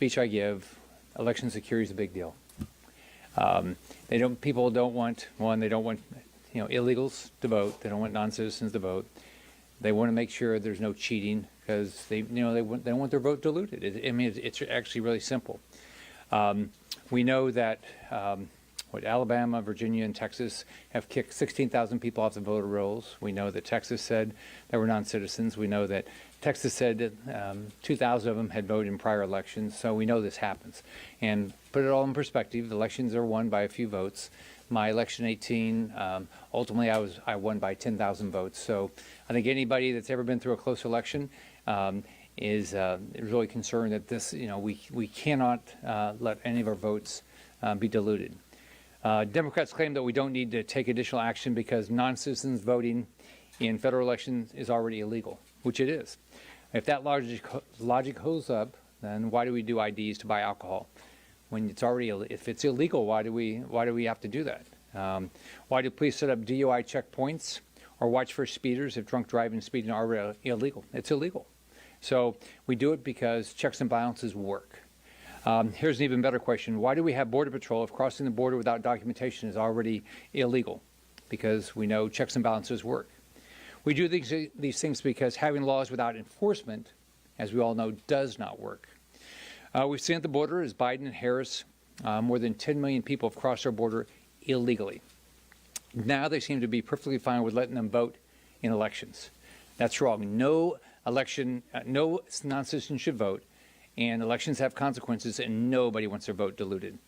speech I give, election security is a big deal. People don't want, they don't want, illegals to vote. They don't want non-citizens to vote. They want to make sure there's no cheating because they don't want their vote diluted. It's actually really simple. We know that Alabama, Virginia, and Texas have kicked 16,000 people off the voter rolls. We know that Texas said they were non-citizens. We know that Texas said that 2,000 of them had voted in prior elections. So we know this happens. And put it all in perspective, the elections are won by a few votes. My election 18, ultimately I won by 10,000 votes. So I think anybody that's ever been through a close election is really concerned that this, we cannot let any of our votes be diluted. Democrats claim that we don't need to take additional action because non-citizens voting in federal elections is already illegal, which it is. If that logic holds up, then why do we do IDs to buy alcohol? When it's already, if it's illegal, why do we have to do that? Why do police set up DUI checkpoints or watch for speeders if drunk driving and speeding are illegal? It's illegal. So we do it because checks and balances work. Here's an even better question. Why do we have Border Patrol if crossing the border without documentation is already illegal? Because we know checks and balances work. We do these things because having laws without enforcement, as we all know, does not work. We've seen at the border as Biden and Harris, more than 10 million people have crossed our border illegally. Now they seem to be perfectly fine with letting them vote in elections. That's wrong. No non-citizen should vote, and elections have consequences, and nobody wants their vote diluted.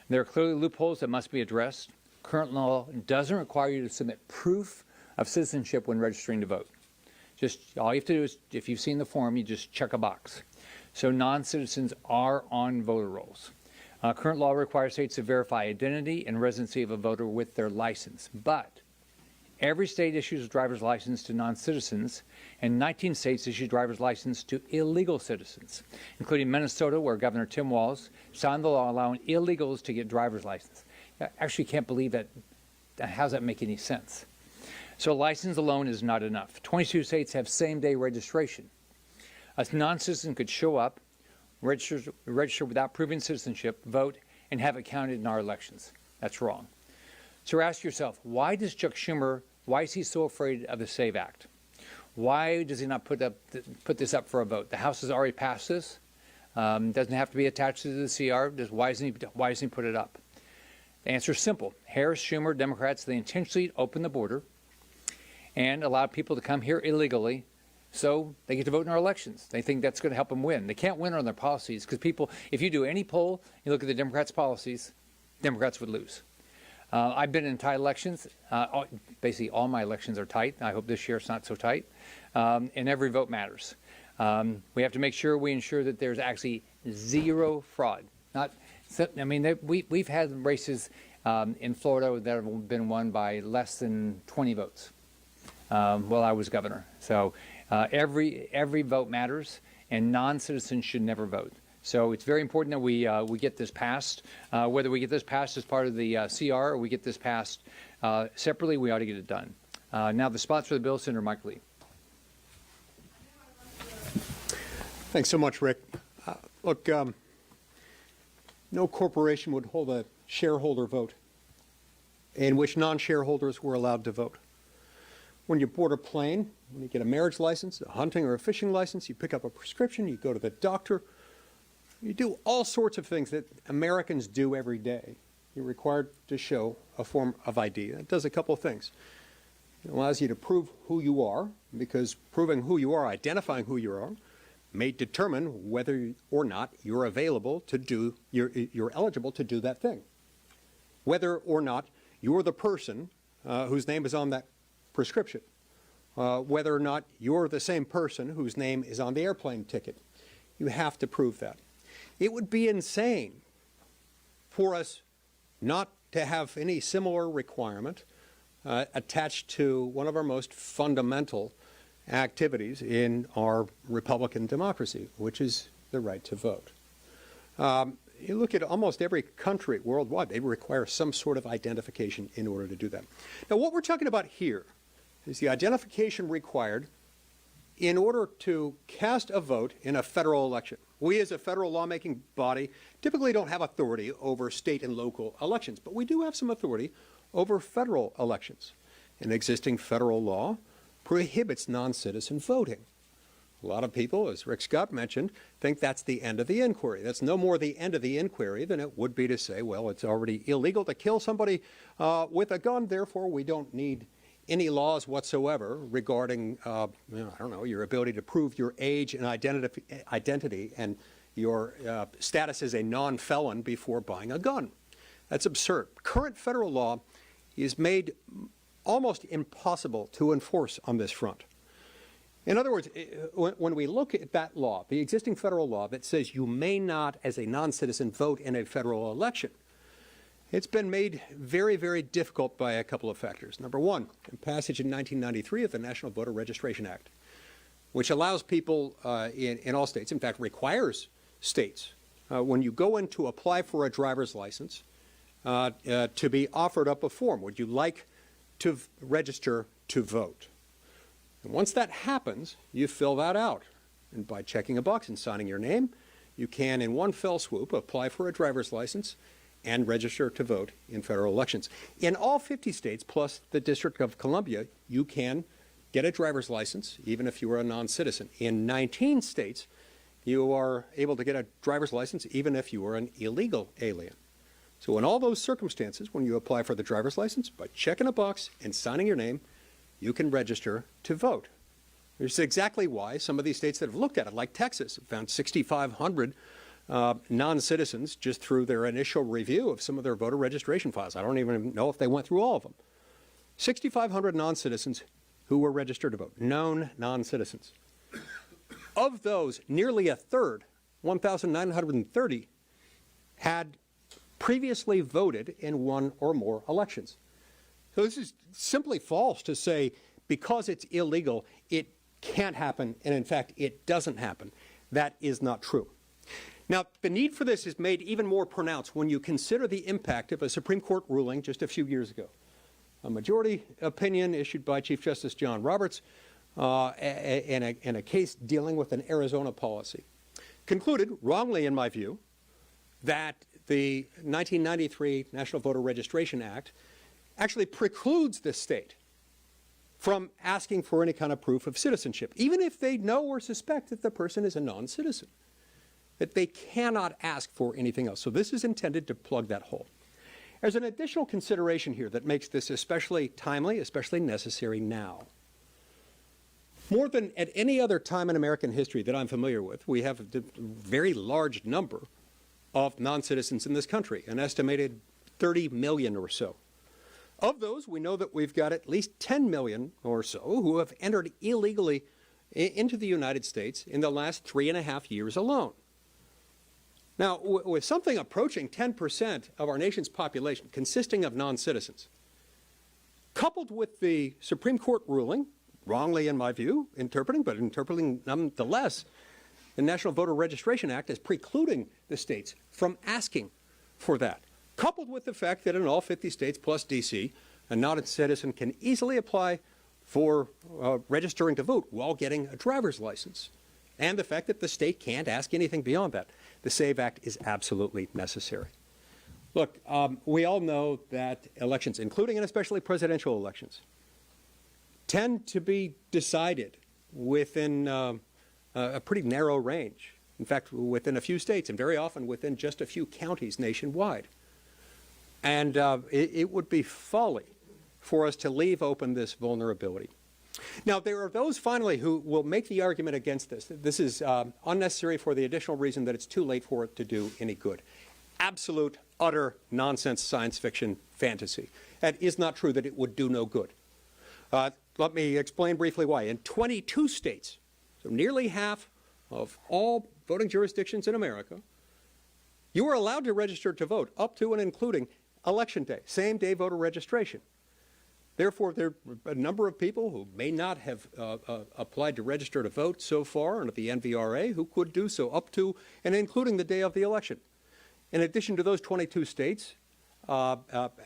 There are clearly loopholes that must be addressed. Current law doesn't require you to submit proof of citizenship when registering to vote. Just all you have to do is, if you've seen the form, you just check a box. So non-citizens are on voter rolls. Current law requires states to verify identity and residency of a voter with their license. But every state issues a driver's license to non-citizens, and 19 states issue driver's license to illegal citizens, including Minnesota, where Governor Tim Walz signed the law allowing illegals to get driver's license. I actually can't believe that. How does that make any sense? So license alone is not enough. 22 states have same-day registration. A non-citizen could show up, register without proving citizenship, vote, and have it counted in our elections. That's wrong. So ask yourself, why is Chuck Schumer so afraid of the SAVE Act? Why does he not put this up for a vote? The House has already passed this. Doesn't have to be attached to the CR. Why doesn't he put it up? The answer is simple. Harris, Schumer, Democrats, they intentionally open the border and allow people to come here illegally so they get to vote in our elections. They think that's going to help them win. They can't win on their policies because if you do any poll, you look at the Democrats' policies, Democrats would lose. I've been in tight elections. Basically, all my elections are tight. I hope this year it's not so tight. And every vote matters. We have to make sure we ensure that there's actually zero fraud. We've had races in Florida that have been won by less than 20 votes while I was governor. So every vote matters, and non-citizens should never vote. So it's very important that we get this passed. Whether we get this passed as part of the CR or we get this passed separately, we ought to get it done. Now the sponsor of the bill, Senator Mike Lee. Thanks so much, Rick. Look, no corporation would hold a shareholder vote in which non-shareholders were allowed to vote. When you board a plane, when you get a marriage license, a hunting or a fishing license, you pick up a prescription, you go to the doctor, you do all sorts of things that Americans do every day. You're required to show a form of ID. It does a couple of things. It allows you to prove who you are, because proving who you are, identifying who you are, may determine whether or not you're available to do, you're eligible to do that thing. Whether or not you're the person whose name is on that prescription. Whether or not you're the same person whose name is on the airplane ticket. You have to prove that. It would be insane for us not to have any similar requirement attached to one of our most fundamental activities in our Republican democracy, which is the right to vote. You look at almost every country worldwide, they require some sort of identification in order to do that. Now, what we're talking about here is the identification required in order to cast a vote in a federal election, we as a federal lawmaking body typically don't have authority over state and local elections, but we do have some authority over federal elections. An existing federal law prohibits non-citizen voting. A lot of people, as Rick Scott mentioned, think that's the end of the inquiry. That's no more the end of the inquiry than it would be to say, well, it's already illegal to kill somebody with a gun, therefore we don't need any laws whatsoever regarding, I don't know, your ability to prove your age and identity and your status as a non-felon before buying a gun. That's absurd. Current federal law is made almost impossible to enforce on this front. In other words, when we look at that law, the existing federal law that says you may not, as a non-citizen, vote in a federal election, it's been made very, very difficult by a couple of factors. Number one, a passage in 1993 of the National Voter Registration Act, which allows people in all states, in fact requires states, when you go in to apply for a driver's license, to be offered up a form. Would you like to register to vote? And once that happens, you fill that out. And by checking a box and signing your name, you can, in one fell swoop, apply for a driver's license and register to vote in federal elections. In all 50 states, plus the District of Columbia, you can get a driver's license, even if you are a non-citizen. In 19 states, you are able to get a driver's license, even if you are an illegal alien. So in all those circumstances, when you apply for the driver's license, by checking a box and signing your name, you can register to vote. This is exactly why some of these states that have looked at it, like Texas, have found 6,500 non-citizens just through their initial review of some of their voter registration files. I don't even know if they went through all of them. 6,500 non-citizens who were registered to vote, known non-citizens. Of those, nearly a third, 1,930, had previously voted in one or more elections. So this is simply false to say because it's illegal, it can't happen, and in fact, it doesn't happen. That is not true. Now, the need for this is made even more pronounced when you consider the impact of a Supreme Court ruling just a few years ago. A majority opinion issued by Chief Justice John Roberts in a case dealing with an Arizona policy concluded, wrongly in my view, that the 1993 National Voter Registration Act actually precludes the state from asking for any kind of proof of citizenship, even if they know or suspect that the person is a non-citizen, that they cannot ask for anything else. So this is intended to plug that hole. There's an additional consideration here that makes this especially timely, especially necessary now. More than at any other time in American history that I'm familiar with, we have a very large number of non-citizens in this country, an estimated 30 million or so. Of those, we know that we've got at least 10 million or so who have entered illegally into the United States in the last 3.5 years alone. Now, with something approaching 10% of our nation's population consisting of non-citizens, coupled with the Supreme Court ruling, wrongly in my view, interpreting nonetheless, the National Voter Registration Act as precluding the states from asking for that, coupled with the fact that in all 50 states plus D.C., a non-citizen can easily apply for registering to vote while getting a driver's license, and the fact that the state can't ask anything beyond that. The SAVE Act is absolutely necessary. Look, we all know that elections, including and especially presidential elections, tend to be decided within a pretty narrow range. In fact, within a few states, and very often within just a few counties nationwide. And it would be folly for us to leave open this vulnerability. Now, there are those, finally, who will make the argument against this. This is unnecessary for the additional reason that it's too late for it to do any good. Absolute, utter nonsense science fiction fantasy. That is not true that it would do no good. Let me explain briefly why. In 22 states, so nearly half of all voting jurisdictions in America, you are allowed to register to vote up to and including Election Day, same-day voter registration. Therefore, there are a number of people who may not have applied to register to vote so far under the NVRA who could do so up to and including the day of the election. In addition to those 22 states,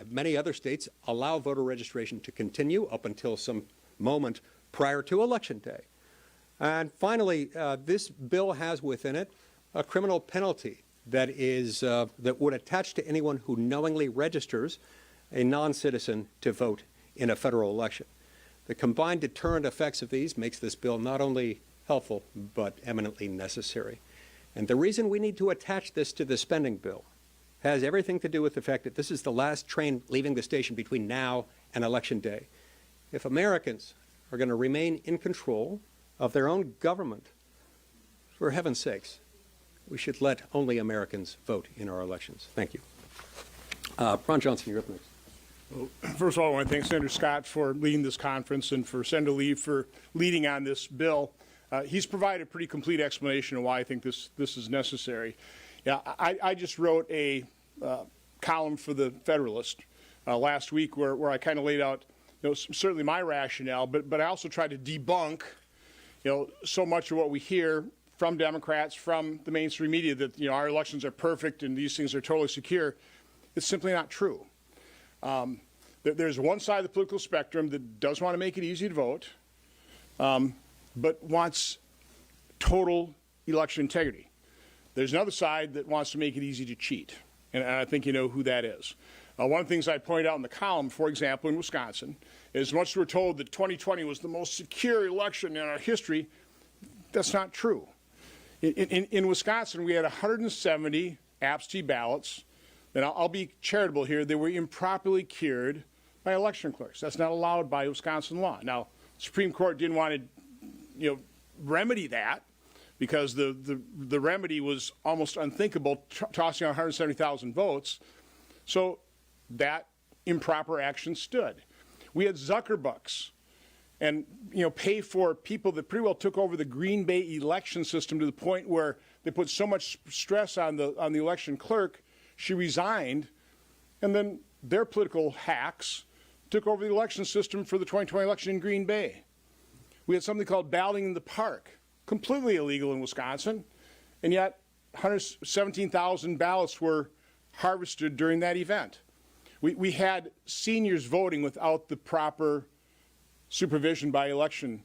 many other states allow voter registration to continue up until some moment prior to Election Day. And finally, this bill has within it a criminal penalty that would attach to anyone who knowingly registers a non-citizen to vote in a federal election. The combined deterrent effects of these makes this bill not only helpful, but eminently necessary. And the reason we need to attach this to the spending bill has everything to do with the fact that this is the last train leaving the station between now and Election Day. If Americans are going to remain in control of their own government, for heaven's sakes, we should let only Americans vote in our elections. Thank you. Ron Johnson, you're up next. Well, first of all, I want to thank Senator Scott for leading this conference and for Senator Lee for leading on this bill. He's provided a pretty complete explanation of why I think this is necessary. Yeah, I just wrote a column for the Federalist last week where I kind of laid out, certainly my rationale, but I also tried to debunk, so much of what we hear from Democrats, from the mainstream media that, our elections are perfect and these things are totally secure. It's simply not true. There's one side of the political spectrum that does want to make it easy to vote, but wants total election integrity. There's another side that wants to make it easy to cheat, and I think you know who that is. One of the things I pointed out in the column, for example, in Wisconsin, is much as we're told that 2020 was the most secure election in our history, that's not true. In Wisconsin, we had 170 absentee ballots, and I'll be charitable here, they were improperly cured by election clerks. That's not allowed by Wisconsin law. Now, the Supreme Court didn't want to, remedy that because the remedy was almost unthinkable, tossing out 170,000 votes. So that improper action stood. We had Zuckerbucks and, pay for people that pretty well took over the Green Bay election system to the point where they put so much stress on the election clerk, she resigned, and then their political hacks took over the election system for the 2020 election in Green Bay. We had something called balloting in the park, completely illegal in Wisconsin, and yet 117,000 ballots were harvested during that event. We had seniors voting without the proper supervision by election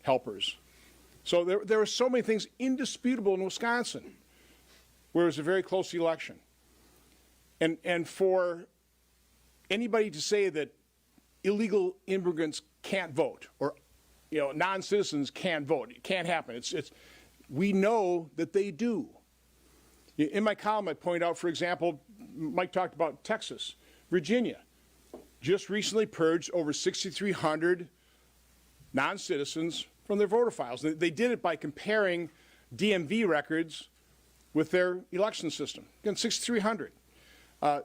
helpers. So there were so many things indisputable in Wisconsin, where it was a very close election. And for anybody to say that illegal immigrants can't vote or non-citizens can't vote, it can't happen. We know that they do. In my column, I point out, for example, Mike talked about Texas, Virginia, just recently purged over 6,300 non-citizens from their voter files. They did it by comparing DMV records with their election system. Again, 6,300.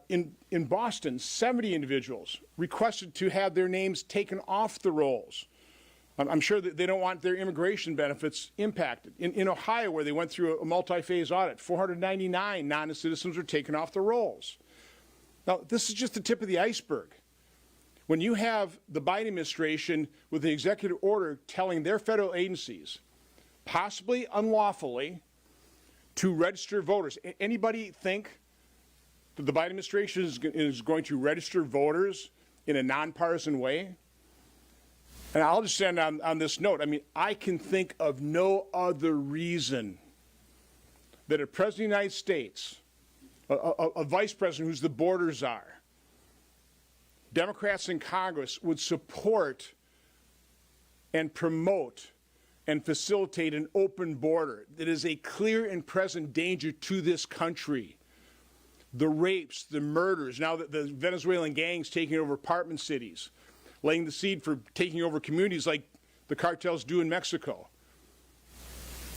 In Boston, 70 individuals requested to have their names taken off the rolls. I'm sure that they don't want their immigration benefits impacted. In Ohio, where they went through a multi-phase audit, 499 non-citizens were taken off the rolls. Now, this is just the tip of the iceberg. When you have the Biden administration with an executive order telling their federal agencies, possibly unlawfully, to register voters, anybody think that the Biden administration is going to register voters in a nonpartisan way? And I'll just end on this note. I mean, I can think of no other reason that a president of the United States, a vice president who's the border czar, Democrats in Congress would support and promote and facilitate an open border that is a clear and present danger to this country. The rapes, the murders, now that the Venezuelan gangs taking over apartment cities, laying the seed for taking over communities like the cartels do in Mexico.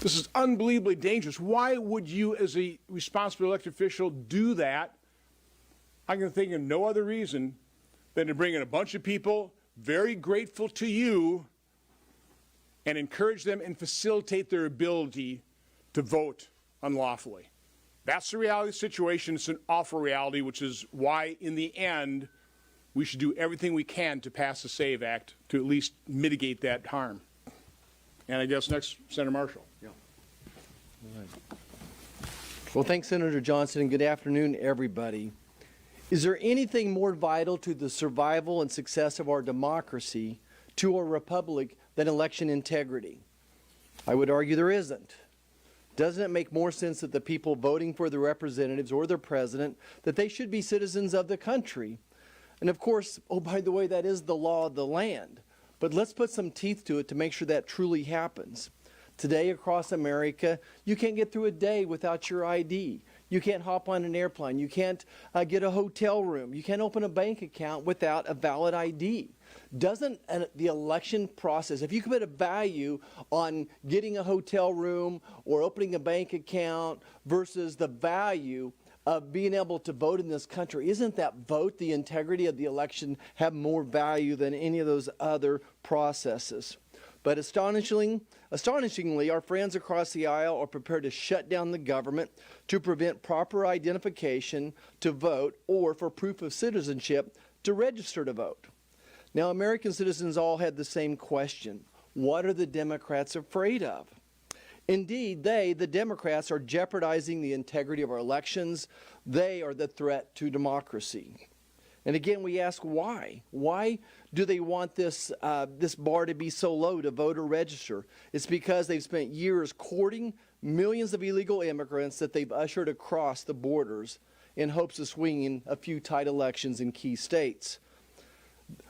This is unbelievably dangerous. Why would you, as a responsible elected official, do that? I can think of no other reason than to bring in a bunch of people very grateful to you and encourage them and facilitate their ability to vote unlawfully. That's the reality of the situation. It's an awful reality, which is why, in the end, we should do everything we can to pass the SAVE Act to at least mitigate that harm. And I guess next, Senator Marshall. Yeah. All right. Well, thanks, Senator Johnson, and good afternoon, everybody. Is there anything more vital to the survival and success of our democracy, to our republic, than election integrity? I would argue there isn't. Doesn't it make more sense that the people voting for the representatives or their president, that they should be citizens of the country? And of course, oh, by the way, that is the law of the land. But let's put some teeth to it to make sure that truly happens. Today across America, you can't get through a day without your ID. You can't hop on an airplane. You can't get a hotel room. You can't open a bank account without a valid ID. Doesn't the election process, if you could put a value on getting a hotel room or opening a bank account versus the value of being able to vote in this country, isn't that vote, the integrity of the election, have more value than any of those other processes? But astonishingly, our friends across the aisle are prepared to shut down the government to prevent proper identification to vote or for proof of citizenship to register to vote. Now, American citizens all had the same question. What are the Democrats afraid of? Indeed, the Democrats, are jeopardizing the integrity of our elections. They are the threat to democracy. And again, we ask why? Why do they want this bar to be so low to vote or register? It's because they've spent years courting millions of illegal immigrants that they've ushered across the borders in hopes of swinging a few tight elections in key states.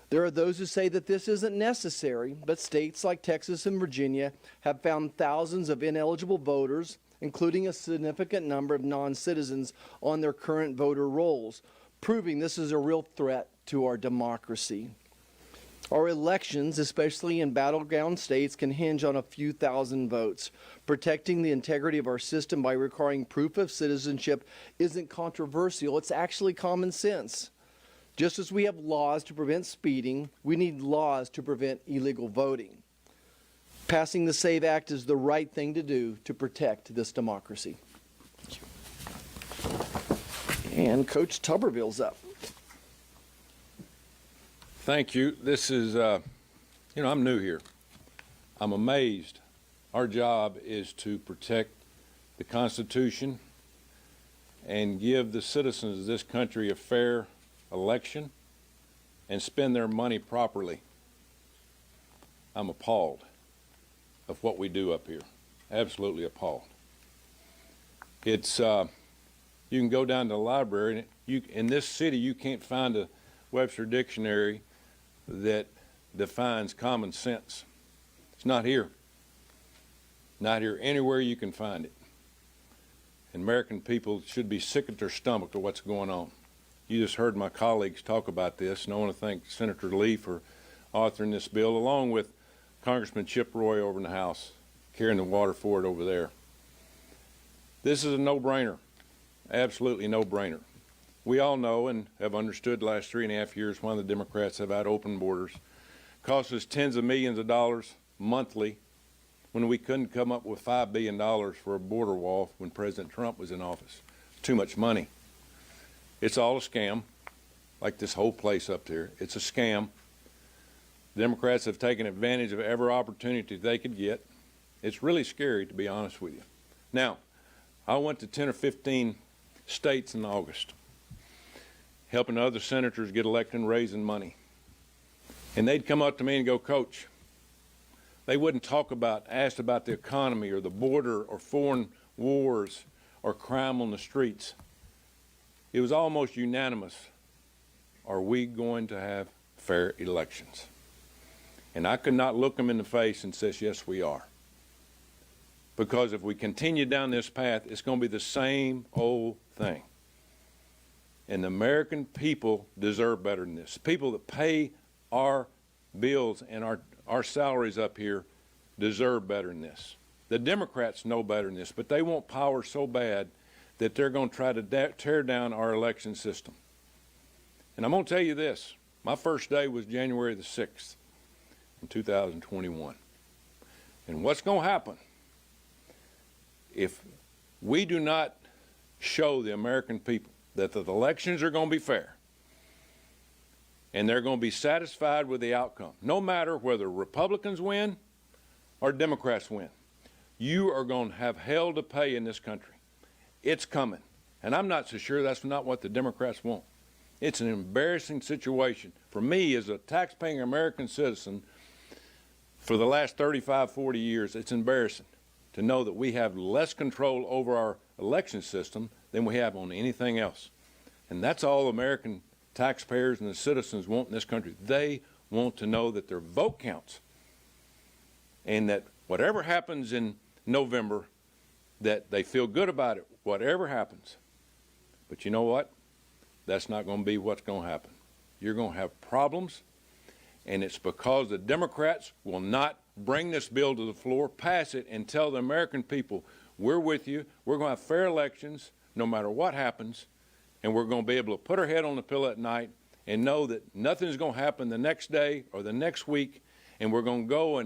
There are those who say that this isn't necessary, but states like Texas and Virginia have found thousands of ineligible voters, including a significant number of non-citizens on their current voter rolls, proving this is a real threat to our democracy. Our elections, especially in battleground states, can hinge on a few thousand votes. Protecting the integrity of our system by requiring proof of citizenship isn't controversial. It's actually common sense. Just as we have laws to prevent speeding, we need laws to prevent illegal voting. Passing the SAVE Act is the right thing to do to protect this democracy. And Coach Tuberville's up. Thank you. This is, I'm new here. I'm amazed. Our job is to protect the Constitution and give the citizens of this country a fair election and spend their money properly. I'm appalled of what we do up here. Absolutely appalled. It's, you can go down to the library, and in this city you can't find a Webster dictionary that defines common sense. It's not here. Not here. Anywhere you can find it. And American people should be sick at their stomach to what's going on. You just heard my colleagues talk about this, and I want to thank Senator Lee for authoring this bill, along with Congressman Chip Roy over in the House, carrying the water for it over there. This is a no-brainer, absolutely no-brainer. We all know and have understood the last 3.5 years why the Democrats have had open borders. Cost us tens of millions of dollars monthly when we couldn't come up with $5 billion for a border wall when President Trump was in office. Too much money. It's all a scam, like this whole place up there. It's a scam. The Democrats have taken advantage of every opportunity they could get. It's really scary, to be honest with you. Now, I went to 10 or 15 states in August, helping other senators get elected and raising money. And they'd come up to me and go, Coach, they wouldn't ask about the economy or the border or foreign wars or crime on the streets. It was almost unanimous. Are we going to have fair elections? And I could not look them in the face and say, yes, we are. Because if we continue down this path, it's going to be the same old thing. And the American people deserve better than this. People that pay our bills and our salaries up here deserve better than this. The Democrats know better than this, but they want power so bad that they're going to try to tear down our election system. And I'm going to tell you this. My first day was January the 6th in 2021. And what's going to happen if we do not show the American people that the elections are going to be fair and they're going to be satisfied with the outcome, no matter whether Republicans win or Democrats win, you are going to have hell to pay in this country. It's coming. And I'm not so sure that's not what the Democrats want. It's an embarrassing situation for me as a taxpaying American citizen For the last 35, 40 years, it's embarrassing to know that we have less control over our election system than we have on anything else. And that's all American taxpayers and the citizens want in this country. They want to know that their vote counts and that whatever happens in November, that they feel good about it, whatever happens. But you know what? That's not going to be what's going to happen. You're going to have problems, and it's because the Democrats will not bring this bill to the floor, pass it, and tell the American people, we're with you, we're going to have fair elections no matter what happens, and we're going to be able to put our head on the pillow at night and know that nothing's going to happen the next day or the next week, and we're going to go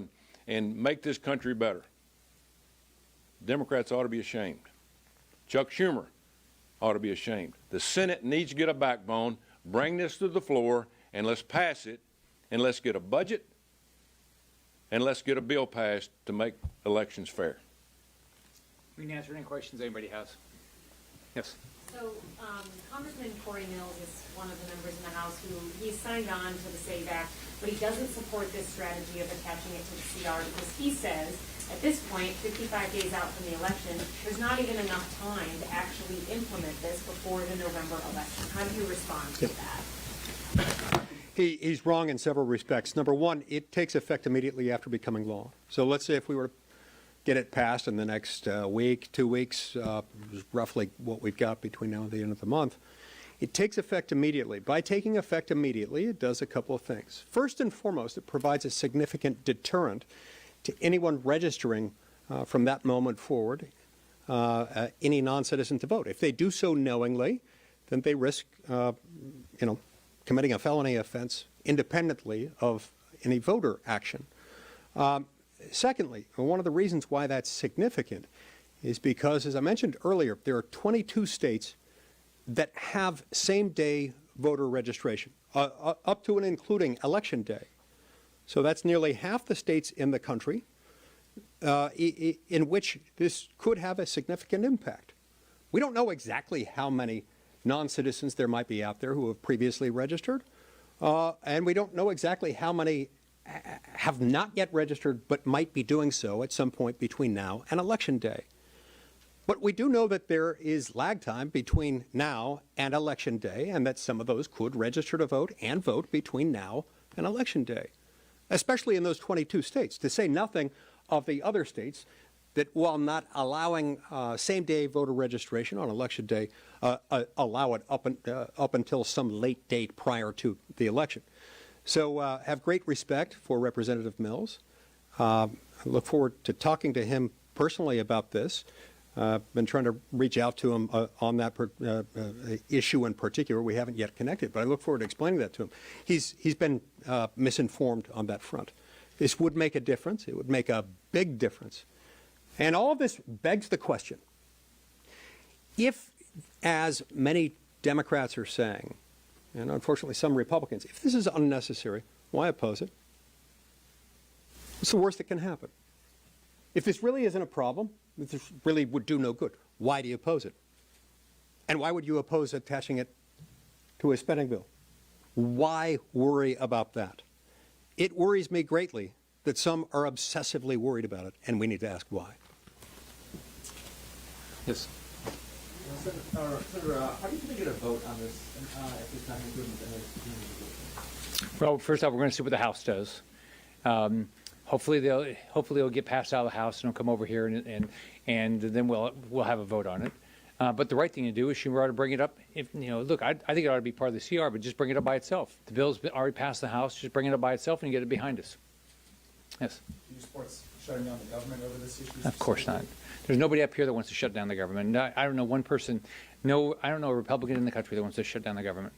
and make this country better. Democrats ought to be ashamed. Chuck Schumer ought to be ashamed. The Senate needs to get a backbone, bring this to the floor, and let's pass it, and let's get a budget, and let's get a bill passed to make elections fair. We can answer any questions anybody has. Yes. So Congressman Corey Mills is one of the members in the House who he's signed on to the SAVE Act, but he doesn't support this strategy of attaching it to the CR because he says at this point, 55 days out from the election, there's not even enough time to actually implement this before the November election. How do you respond to that? He's wrong in several respects. Number one, it takes effect immediately after becoming law. So let's say if we were to get it passed in the next week, 2 weeks, roughly what we've got between now and the end of the month, it takes effect immediately. By taking effect immediately, it does a couple of things. First and foremost, it provides a significant deterrent to anyone registering from that moment forward, any non-citizen to vote. If they do so knowingly, then they risk, committing a felony offense independently of any voter action. Secondly, one of the reasons why that's significant is because, as I mentioned earlier, there are 22 states that have same-day voter registration, up to and including Election Day. So that's nearly half the states in the country in which this could have a significant impact. We don't know exactly how many non-citizens there might be out there who have previously registered, and we don't know exactly how many have not yet registered but might be doing so at some point between now and Election Day. But we do know that there is lag time between now and Election Day, and that some of those could register to vote and vote between now and Election Day, especially in those 22 states, to say nothing of the other states that, while not allowing same-day voter registration on Election Day, allow it up until some late date prior to the election. So have great respect for Representative Mills. I look forward to talking to him personally about this. I've been trying to reach out to him on that issue in particular. We haven't yet connected, but I look forward to explaining that to him. He's been misinformed on that front. This would make a difference. It would make a big difference. And all of this begs the question, if, as many Democrats are saying, and unfortunately some Republicans, if this is unnecessary, why oppose it? What's the worst that can happen? If this really isn't a problem, if this really would do no good, why do you oppose it? And why would you oppose attaching it to a spending bill? Why worry about that? It worries me greatly that some are obsessively worried about it, and we need to ask why. Yes. Senator, how do you think you're going to vote on this if it's not included in the Well, first off, we're going to see what the House does. Hopefully they'll get passed out of the House and it'll come over here and then we'll have a vote on it. But the right thing to do is Schumer ought to bring it up. Look, I think it ought to be part of the CR, but just bring it up by itself. The bill's already passed the House. Just bring it up by itself and get it behind us. Yes. Do you support shutting down the government over this issue? Of course not. There's nobody up here that wants to shut down the government. I don't know one person. No, I don't know a Republican in the country that wants to shut down the government.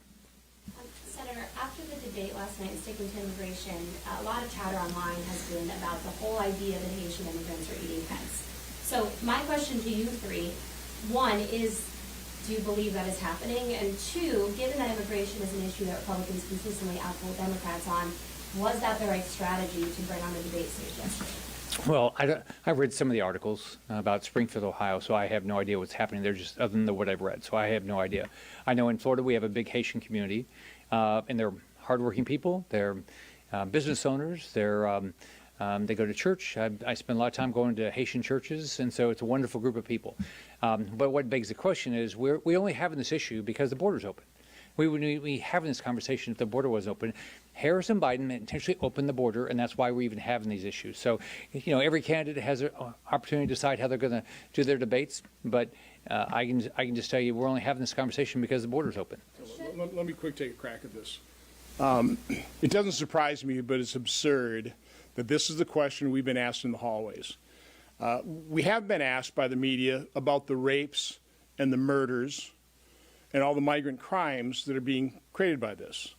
Senator, after the debate last night, sticking to immigration, a lot of chatter online has been about the whole idea that Haitian immigrants are eating heads. So my question to you three, one is, do you believe that is happening? And two, given that immigration is an issue that Republicans consistently outvote Democrats on, was that the right strategy to bring on the debate stage yesterday? Well, I've read some of the articles about Springfield, Ohio, so I have no idea what's happening there, just other than what I've read. So I have no idea. I know in Florida we have a big Haitian community, and they're hardworking people. They're business owners. They're They go to church. I spend a lot of time going to Haitian churches, and so it's a wonderful group of people. But what begs the question is, we only having this issue because the border's open. We would be having this conversation if the border was open. Harris and Biden intentionally opened the border, and that's why we're even having these issues. So, every candidate has an opportunity to decide how they're going to do their debates. But I can just tell you, we're only having this conversation because the border's open. Let me quick take a crack at this. It doesn't surprise me, but it's absurd that this is the question we've been asked in the hallways. We have been asked by the media about the rapes and the murders and all the migrant crimes that are being created by this.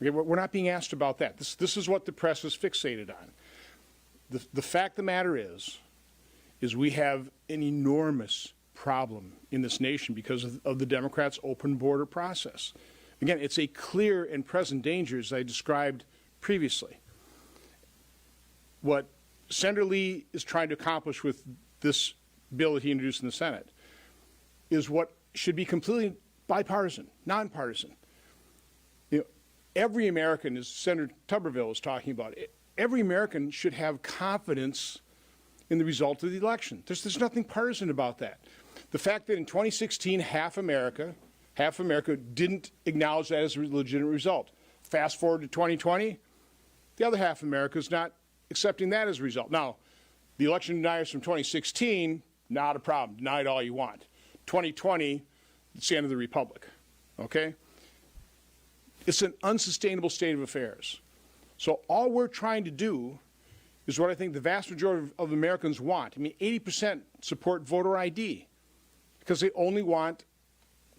Okay, we're not being asked about that. This is what the press is fixated on. The fact of the matter is we have an enormous problem in this nation because of the Democrats' open border process. Again, it's a clear and present danger, as I described previously. What Senator Lee is trying to accomplish with this bill that he introduced in the Senate is what should be completely bipartisan, nonpartisan. Every American, as Senator Tuberville was talking about, every American should have confidence in the result of the election. There's nothing partisan about that. The fact that in 2016, half America didn't acknowledge that as a legitimate result. Fast forward to 2020, the other half of America is not accepting that as a result. Now, the election deniers from 2016, not a problem. Deny it all you want. 2020, it's the end of the republic. Okay? It's an unsustainable state of affairs. So all we're trying to do is what I think the vast majority of Americans want. I mean, 80% support voter ID because they only want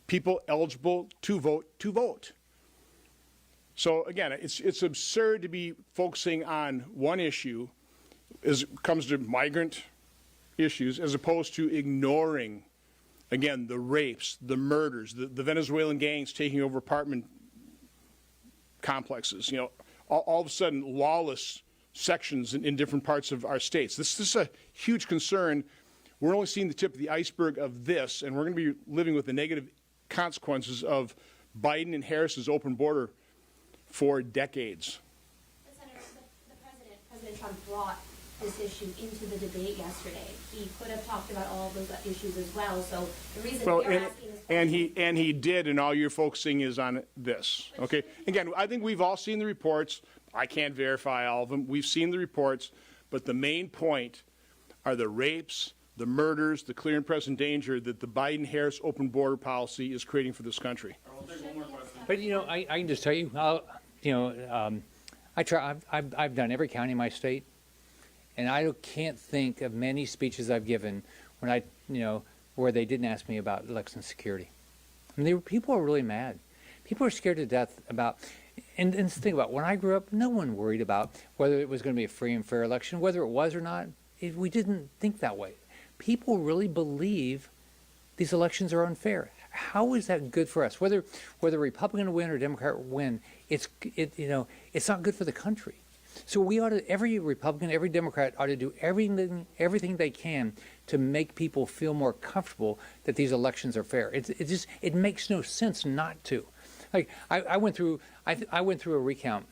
people eligible to vote. So again, it's absurd to be focusing on one issue as it comes to migrant issues as opposed to ignoring, again, the rapes, the murders, the Venezuelan gangs taking over apartment complexes, all of a sudden lawless sections in different parts of our states. This is a huge concern. We're only seeing the tip of the iceberg of this, and we're going to be living with the negative consequences of Biden and Harris's open border for decades. Senator, President Trump brought this issue into the debate yesterday. He could have talked about all of those issues as well. So the reason we're asking this question, and he did, and all you're focusing is on this. Okay. Again, I think we've all seen the reports. I can't verify all of them. We've seen the reports, but the main point are the rapes, the murders, the clear and present danger that the Biden-Harris open border policy is creating for this country. But I can just tell you, I've done every county in my state, and I can't think of many speeches I've given when where they didn't ask me about election security. I mean, people are really mad. People are scared to death about. And think about, when I grew up, no one worried about whether it was going to be a free and fair election, whether it was or not. We didn't think that way. People really believe these elections are unfair. How is that good for us? Whether Republican win or Democrat win, it's not good for the country. So every Republican, every Democrat ought to do everything they can to make people feel more comfortable that these elections are fair. It makes no sense not to. Like I went through a recount,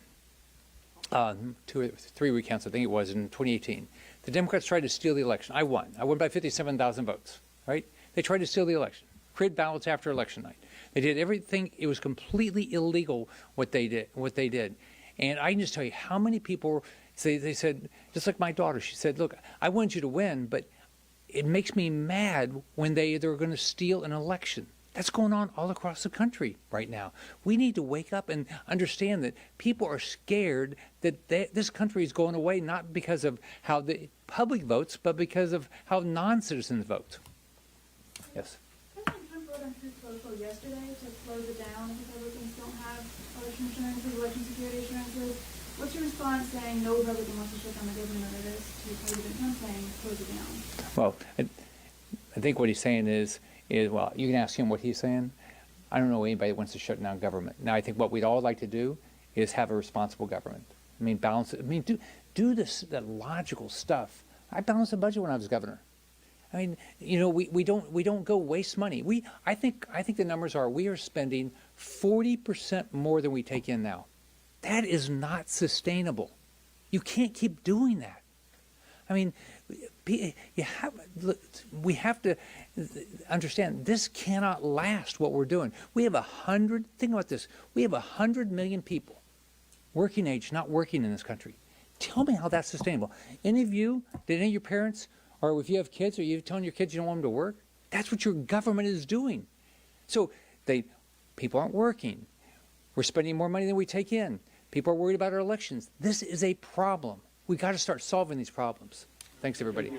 2 or 3 recounts, I think it was, in 2018. The Democrats tried to steal the election. I won. I won by 57,000 votes. Right? They tried to steal the election, create ballots after election night. They did everything. It was completely illegal what they did. And I can just tell you how many people they said, just like my daughter, she said, "Look, I want you to win, but it makes me mad when they're going to steal an election." That's going on all across the country right now. We need to wake up and understand that people are scared that this country is going away, not because of how the public votes, but because of how non-citizens vote. Yes. President Trump wrote on Truth Social yesterday to close it down if Republicans don't have election assurances, election security assurances. What's your response saying no Republican wants to shut down the government under this to President Trump saying close it down? Well, I think what he's saying is, well, you can ask him what he's saying. I don't know anybody that wants to shut down government. Now, I think what we'd all like to do is have a responsible government. I mean, balance it. I mean, do that logical stuff. I balanced the budget when I was governor. I mean, we don't go waste money. I think the numbers are, we are spending 40% more than we take in now. That is not sustainable. You can't keep doing that. I mean, we have to understand this cannot last what we're doing. We have think about this, we have 100 million people, working age, not working in this country. Tell me how that's sustainable. Did any of your parents, or if you have kids, are you telling your kids you don't want them to work? That's what your government is doing. So people aren't working. We're spending more money than we take in. People are worried about our elections. This is a problem. We got to start solving these problems. Thanks, everybody.